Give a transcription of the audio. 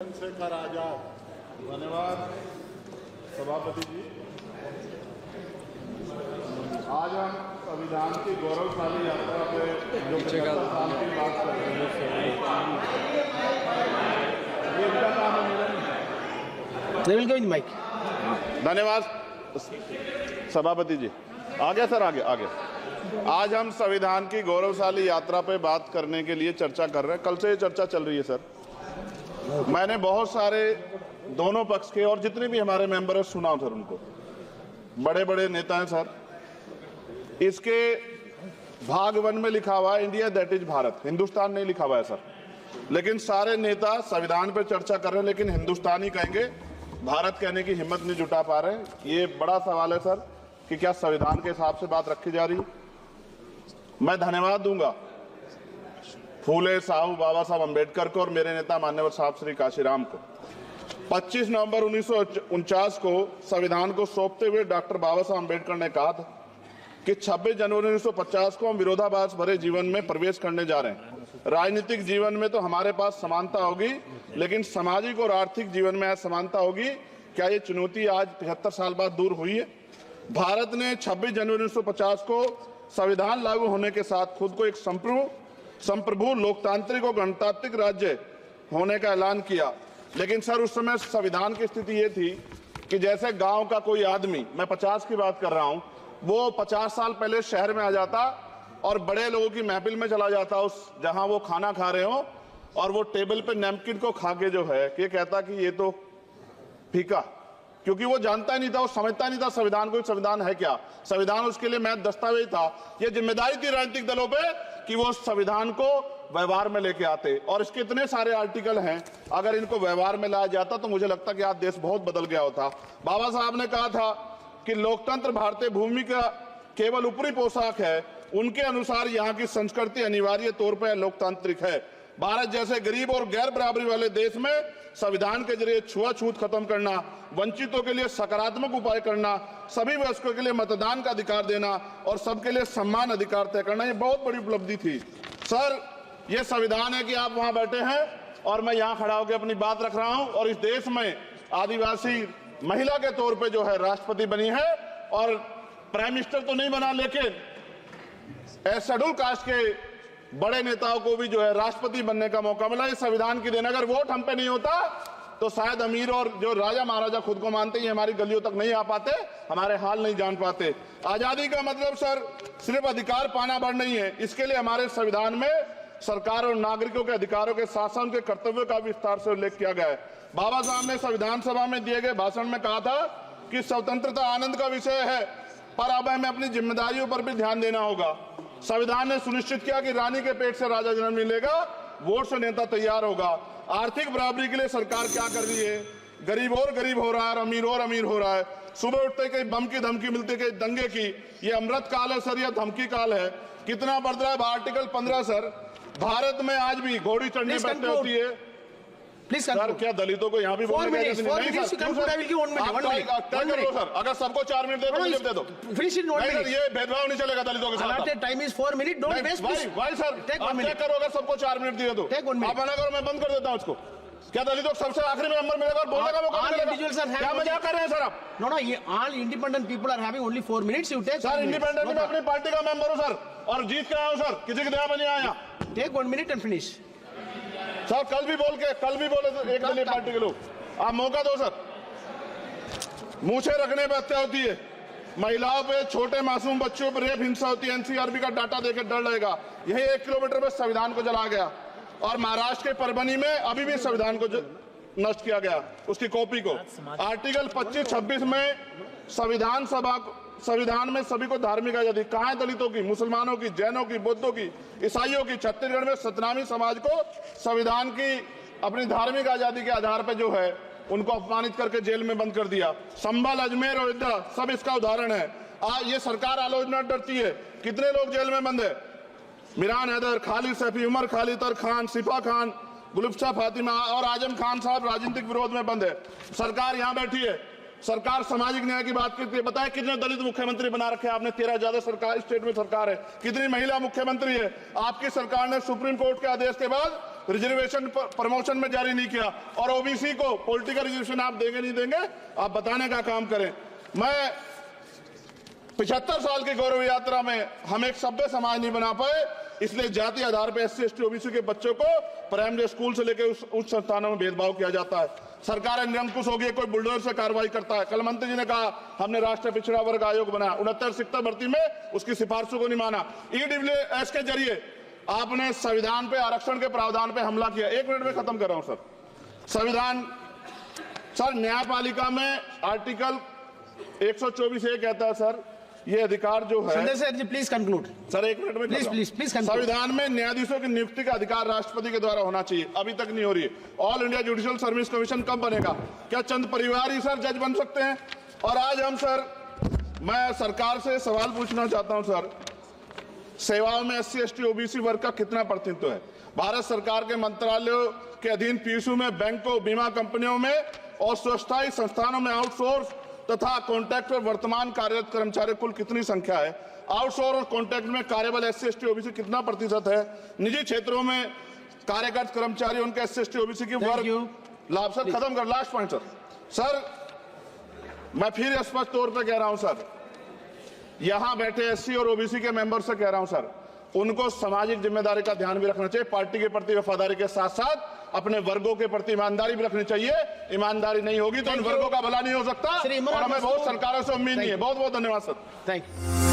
चंद्रशेखर आजाद। धन्यवाद सभापति जी। आज हम संविधान की गौरवशाली यात्रा पे जो 75 साल की बात कर रहे हैं, ये इनका काम है। माइक। धन्यवाद सभापति जी। आगे सर, आगे आगे। आज हम संविधान की गौरवशाली यात्रा पे बात करने के लिए चर्चा कर रहे हैं। कल से ये चर्चा चल रही है सर। मैंने बहुत सारे दोनों पक्ष के और जितने भी हमारे मेंबर हैं सुना सर, उनको बड़े बड़े नेता हैं सर। इसके भाग 1 में लिखा हुआ है India that is Bharat, Hindustan नहीं लिखा हुआ है सर। लेकिन सारे नेता संविधान पर चर्चा कर रहे हैं लेकिन हिंदुस्तान ही कहेंगे, भारत कहने की हिम्मत नहीं जुटा पा रहे। ये बड़ा सवाल है सर कि क्या संविधान के हिसाब से बात रखी जा रही। मैं धन्यवाद दूंगा फूले साहू बाबा साहब अम्बेडकर को और मेरे नेता मान्यवर साहब श्री काशीराम को। 25 नवंबर 1949 को संविधान को सौंपते हुए डॉक्टर बाबा साहब अम्बेडकर ने कहा था कि 26 जनवरी 1950 को हम विरोधाभास भरे जीवन में प्रवेश करने जा रहे हैं। राजनीतिक जीवन में तो हमारे पास समानता होगी, लेकिन सामाजिक और आर्थिक जीवन में असमानता होगी। क्या ये चुनौती आज 75 साल बाद दूर हुई है? भारत ने 26 जनवरी 1950 को संविधान लागू होने के साथ खुद को एक संप्रभु लोकतांत्रिक और गणतांत्रिक राज्य होने का ऐलान किया। लेकिन सर उस समय संविधान की स्थिति ये थी कि जैसे गांव का कोई आदमी, मैं 50 की बात कर रहा हूं, वो 50 साल पहले शहर में आ जाता और बड़े लोगों की महफिल में चला जाता, उस जहां वो खाना खा रहे हो, और वो टेबल पे नैपकिन को खा के जो है ये कहता कि ये तो फीका, क्योंकि वो जानता ही नहीं था, वो समझता नहीं था संविधान को। संविधान है क्या? संविधान उसके लिए महज दस्तावेज था। ये जिम्मेदारी थी राजनीतिक दलों पे कि वो संविधान को व्यवहार में लेके आते। और इसके इतने सारे आर्टिकल हैं, अगर इनको व्यवहार में लाया जाता तो मुझे लगता कि आज देश बहुत बदल गया होता। बाबा साहब ने कहा था कि लोकतंत्र भारतीय भूमि का केवल ऊपरी पोशाक है, उनके अनुसार यहाँ की संस्कृति अनिवार्य तौर पर लोकतांत्रिक है। भारत जैसे गरीब और गैर बराबरी वाले देश में संविधान के जरिए छुआछूत खत्म करना, वंचितों के लिए सकारात्मक उपाय करना, सभी वयस्कों के लिए मतदान का अधिकार देना और सबके लिए सम्मान अधिकार तय करना, ये बहुत बड़ी उपलब्धि थी सर। ये संविधान है कि आप वहां बैठे हैं और मैं यहां खड़ा होकर अपनी बात रख रहा हूं, और इस देश में आदिवासी महिला के तौर पे जो है राष्ट्रपति बनी है, और प्राइम मिनिस्टर तो नहीं बना, लेकिन शेड्यूल कास्ट के बड़े नेताओं को भी जो है राष्ट्रपति बनने का मौका मिला। इस संविधान की देन। अगर वोट हम पे नहीं होता तो शायद अमीर और जो राजा महाराजा खुद को मानते हैं हमारी गलियों तक नहीं आ पाते, हमारे हाल नहीं जान पाते। आजादी का मतलब सर सिर्फ अधिकार पाना भर नहीं है, इसके लिए हमारे संविधान में सरकार और नागरिकों के अधिकारों के साथ साथ उनके कर्तव्यों का विस्तार से उल्लेख किया गया है। बाबा साहब ने संविधान सभा में दिए गए भाषण में कहा था कि स्वतंत्रता आनंद का विषय है, पर अब हमें अपनी जिम्मेदारियों पर भी ध्यान देना होगा। संविधान ने सुनिश्चित किया कि रानी के पेट से राजा जन्म नहीं लेगा, वोट से नेता तैयार होगा। आर्थिक बराबरी के लिए सरकार क्या कर रही है? गरीब और गरीब हो रहा है और अमीर हो रहा है। सुबह उठते कहीं बम की धमकी मिलती, कहीं दंगे की। ये अमृत काल है सर, यह धमकी काल है। कितना बढ़ रहा है आर्टिकल 15 सर। भारत में आज भी घोड़ी चढ़नी बंद होती है सर। क्या दलितों को यहाँ भी बोलने का सर? अगर सबको 4 मिनट दे दो, ये भेदभाव नहीं चलेगा दलितों के साथ। Time is 4 minute. Don't waste भाई सर, आप क्या करो? अगर सबको 4 मिनट दिए तो आप मना करो, मैं बंद कर देता हूँ उसको। क्या दलितों को सबसे आखिरी में नंबर मिलेगा और बोलने का मौका मिलेगा? क्या मजाक कर रहे हैं सर आप? नो, ये all independent people are having only 4 minutes. You take sir. Independent मैं अपनी पार्टी का मेंबर हूँ सर, और जीत के आया हूँ सर, किसी की दया में नहीं आया। Take 1 minute and finish sir. कल भी बोले तो एक दलीय पार्टी के लोग, आप मौका दो सर। मूछे रखने पर हत्या होती है, महिलाओं पे, छोटे मासूम बच्चों पर रेप हिंसा होती है। एनसीआरबी का डाटा देकर डर लगेगा। यही 1 किलोमीटर में संविधान को जलाया गया, और महाराष्ट्र के परभनी में अभी भी संविधान को नष्ट किया गया, उसकी कॉपी को। आर्टिकल 25-26 में संविधान में सभी को धार्मिक आजादी। कहाँ है दलितों की, मुसलमानों की, जैनों की, बौद्धों की, ईसाइयों की? छत्तीसगढ़ में सतनामी समाज को संविधान की अपनी धार्मिक आजादी के आधार पर जो है उनको अपमानित करके जेल में बंद कर दिया। संभल, अजमेर, अयोध्या सब इसका उदाहरण है। ये सरकार आलोचना डरती है। कितने लोग जेल में बंद है? मिरान हैदर, खालिद सैफी, उमर खालिद खान, सिफा खान, गुलफ्शा फातिमा और आजम खान साहब राजनीतिक विरोध में बंद है। सरकार यहाँ बैठी है, सरकार सामाजिक न्याय की बात करती है। बताए कितने दलित मुख्यमंत्री बना रखे आपने? 13 ज्यादा सरकार स्टेट में सरकार है। कितनी महिला मुख्यमंत्री है? आपकी सरकार ने सुप्रीम कोर्ट के आदेश के बाद रिजर्वेशन प्रमोशन में जारी नहीं किया, और ओबीसी को पॉलिटिकल रिजर्वेशन आप देंगे नहीं देंगे, आप बताने का काम करें। मैं 75 साल की गौरव यात्रा में हम एक सभ्य समाज नहीं बना पाए, इसलिए जाति आधार पर SC ST OBC के बच्चों को प्राइमरी स्कूल से लेकर उच्च संस्थानों में भेदभाव किया जाता है। सरकार निरंकुश हो गई, कोई बुलडोजर से कार्रवाई करता है। कल मंत्री जी ने कहा हमने राष्ट्रीय पिछड़ा वर्ग आयोग बनाया, 69 शिक्षक भर्ती में उसकी सिफारिशों को नहीं माना। EWS के जरिए आपने संविधान पे आरक्षण के प्रावधान पे हमला किया। 1 मिनट में खत्म कर रहा हूं सर। संविधान सर, न्यायपालिका में आर्टिकल 124 ये कहता है सर, ये अधिकार जो है, Sanjay sir ji please conclude sir 1 minute में प्लीज संविधान में न्यायाधीशों की नियुक्ति का अधिकार राष्ट्रपति के द्वारा होना चाहिए, अभी तक नहीं हो रही है। All India judicial service commission कब बनेगा? क्या चंद परिवार ही सर जज बन सकते हैं? और आज हम सर, मैं सरकार से सवाल पूछना चाहता हूं सर, सेवाओं में SC ST OBC वर्ग का कितना प्रतिनिधित्व है? भारत सरकार के मंत्रालयों के अधीन PSU में, बैंकों, बीमा कंपनियों में और स्वस्थायी संस्थानों में आउटसोर्स तथा कॉन्ट्रैक्ट पर वर्तमान कार्यरत कर्मचारी कुल कितनी संख्या है? आउटसोर्स और कॉन्ट्रैक्ट में कार्यबल SC ST OBC कितना प्रतिशत है? निजी क्षेत्रों में कार्यरत कर्मचारी, उनके SC ST OBC की वर्ग लाभ। सर खत्म कर, लास्ट पॉइंट सर। सर मैं फिर स्पष्ट तौर पर कह रहा हूं सर, यहां बैठे SC और OBC के मेंबर से कह रहा हूं सर, उनको सामाजिक जिम्मेदारी का ध्यान भी रखना चाहिए। पार्टी के प्रति वफादारी के साथ साथ अपने वर्गों के प्रति ईमानदारी भी रखनी चाहिए। ईमानदारी नहीं होगी तो इन वर्गों का भला नहीं हो सकता, और हमें बहुत सरकारों से उम्मीद नहीं है। बहुत बहुत धन्यवाद सर। Thank you.